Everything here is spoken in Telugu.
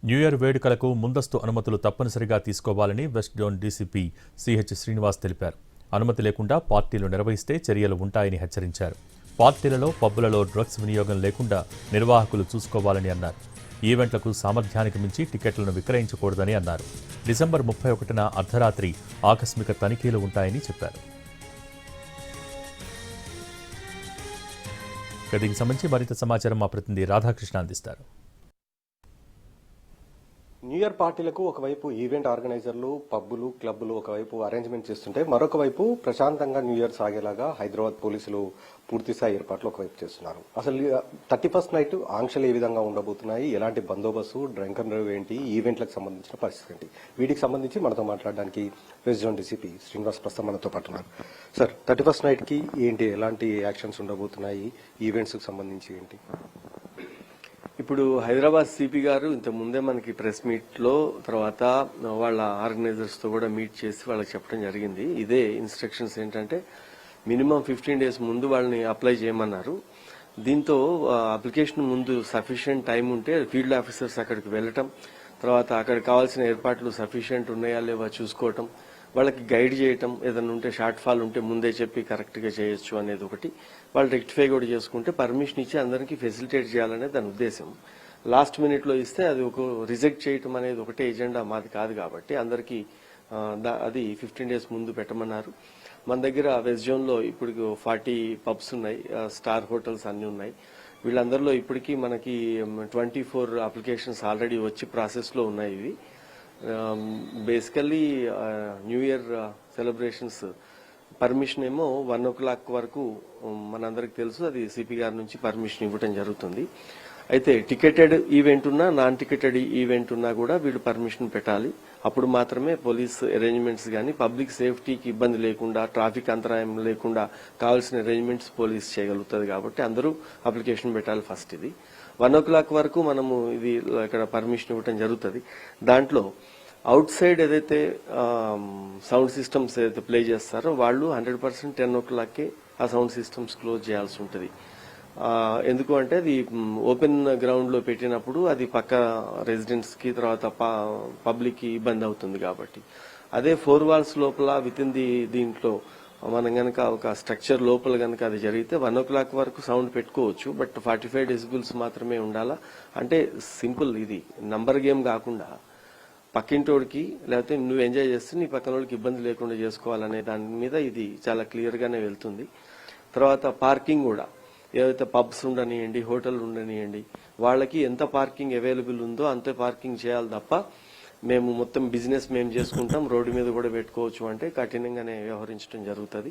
న్యూ ఇయర్ వేడుకలకు ముందస్తు అనుమతులు తప్పనిసరిగా తీసుకోవాలని west zone DCP CH Srinivas తెలిపారు. అనుమతి లేకుండా పార్టీలు నిర్వహిస్తే చర్యలు ఉంటాయని హెచ్చరించారు. పార్టీలలో, పబ్బులలో డ్రగ్స్ వినియోగం లేకుండా నిర్వాహకులు చూసుకోవాలని అన్నారు. ఈవెంట్లకు సామర్థ్యానికి మించి టికెట్లను విక్రయించకూడదని అన్నారు. డిసెంబర్ 31న అర్ధరాత్రి ఆకస్మిక తనిఖీలు ఉంటాయని చెప్పారు. దీనికి సంబంధించి మరింత సమాచారం మా ప్రతినిధి రాధాకృష్ణ అందిస్తారు. న్యూ ఇయర్ పార్టీలకు ఒకవైపు ఈవెంట్ ఆర్గనైజర్లు, పబ్బులు, క్లబ్బులు ఒకవైపు అరేంజ్మెంట్ చేస్తుంటే మరొక వైపు ప్రశాంతంగా న్యూ ఇయర్ సాగేలాగా హైదరాబాద్ పోలీసులు పూర్తిస్థాయి ఏర్పాట్లు ఒకవైపు చేస్తున్నారు. అసలు 31st నైట్ ఆంక్షలు ఏ విధంగా ఉండబోతున్నాయి, ఎలాంటి బందోబస్తు, డ్రంక్ అండ్ డ్రైవ్ ఏంటి, ఈవెంట్లకు సంబంధించిన పరిస్థితి ఏంటి, వీటికి సంబంధించి మనతో మాట్లాడడానికి వెస్ట్ జోన్ డీసీపీ శ్రీనివాస్ ప్రస్తుతం మనతో పాటు ఉన్నారు. సార్, 31st నైట్ కి ఏంటి, ఎలాంటి యాక్షన్స్ ఉండబోతున్నాయి, ఈవెంట్స్ కి సంబంధించి ఏంటి? ఇప్పుడు హైదరాబాద్ సిపి గారు ఇంత ముందే మనకి ప్రెస్ మీట్ లో తర్వాత వాళ్ళ ఆర్గనైజర్స్ తో కూడా మీట్ చేసి వాళ్ళకి చెప్పడం జరిగింది. ఇదే ఇన్స్ట్రక్షన్స్ ఏంటంటే మినిమం 15 days ముందు వాళ్ళని అప్లై చేయమన్నారు. దీంతో అప్లికేషన్ ముందు సఫిషియెంట్ టైం ఉంటే ఫీల్డ్ ఆఫీసర్స్ అక్కడికి వెళ్ళటం, తర్వాత అక్కడ కావాల్సిన ఏర్పాట్లు సఫిషియెంట్ ఉన్నాయా లేవా చూసుకోవటం, వాళ్ళకి గైడ్ చేయటం, ఏదైనా ఉంటే షార్ట్ ఫాల్ ఉంటే ముందే చెప్పి కరెక్ట్ గా చేయొచ్చు అనేది ఒకటి, వాళ్ళు రెక్టిఫై కూడా చేసుకుంటే పర్మిషన్ ఇచ్చి అందరికీ ఫెసిలిటేట్ చేయాలనే దాని ఉద్దేశం. లాస్ట్ మినిట్ లో ఇస్తే అది ఒక రిజెక్ట్ చేయటం అనేది ఒకటే ఎజెండా మాది కాదు కాబట్టి అందరికీ అది 15 days ముందు పెట్టమన్నారు. మన దగ్గర వెస్ట్ జోన్ లో ఇప్పుడు 40 పబ్స్ ఉన్నాయి, స్టార్ హోటల్స్ అన్ని ఉన్నాయి. వీళ్ళందరిలో ఇప్పటికీ మనకి 24 అప్లికేషన్స్ ఆల్రెడీ వచ్చి ప్రాసెస్ లో ఉన్నాయి. ఇవి basically new year celebrations permission ఏమో 1 o'clock వరకు మనందరికి తెలుసు, అది సిపి గారి నుంచి పర్మిషన్ ఇవ్వటం జరుగుతుంది. అయితే టికెటెడ్ ఈవెంట్ ఉన్నా, నాన్ టికెటెడ్ ఈవెంట్ ఉన్నా కూడా వీళ్ళు పర్మిషన్ పెట్టాలి. అప్పుడు మాత్రమే పోలీస్ అరేంజ్మెంట్స్ కానీ పబ్లిక్ సేఫ్టీకి ఇబ్బంది లేకుండా, ట్రాఫిక్ అంతరాయం లేకుండా కావాల్సిన అరేంజ్మెంట్స్ పోలీస్ చేయగలుగుతుంది. కాబట్టి అందరూ అప్లికేషన్ పెట్టాలి. ఫస్ట్ ఇది 1 o'clock వరకు మనము ఇది ఇక్కడ పర్మిషన్ ఇవ్వటం జరుగుతుంది. దాంట్లో అవుట్ సైడ్ ఏదైతే సౌండ్ సిస్టమ్స్ ఏదైతే ప్లే చేస్తారో వాళ్ళు 100% 10 o'clock ఆ సౌండ్ సిస్టమ్స్ క్లోజ్ చేయాల్సి ఉంటుంది. ఎందుకు అంటే అది ఓపెన్ గ్రౌండ్ లో పెట్టినప్పుడు అది పక్క రెసిడెంట్స్ కి తర్వాత పబ్లిక్ కి ఇబ్బంది అవుతుంది కాబట్టి. అదే 4 walls లోపల విత్ ఇన్ దీంట్లో మనం గనక ఒక స్ట్రక్చర్ లోపల గనక అది జరిగితే 1 o'clock వరకు సౌండ్ పెట్టుకోవచ్చు. బట్ 45 decibels మాత్రమే ఉండాలా. అంటే సింపుల్, ఇది నంబర్ గేమ్ కాకుండా పక్కింటోడికి లేకపోతే నువ్వు ఎంజాయ్ చేస్తే నీ పక్కన వాళ్ళకి ఇబ్బంది లేకుండా చేసుకోవాలనే దాని మీద ఇది చాలా క్లియర్ గానే వెళ్తుంది. తర్వాత పార్కింగ్ కూడా ఏదైతే పబ్స్ ఉండనియండి, హోటల్ ఉండనియండి, వాళ్ళకి ఎంత పార్కింగ్ అవైలబుల్ ఉందో అంతే పార్కింగ్ చేయాలి తప్ప మేము మొత్తం బిజినెస్ మేము చేసుకుంటాం, రోడ్డు మీద కూడా పెట్టుకోవచ్చు అంటే కఠినంగానే వ్యవహరించడం జరుగుతుంది.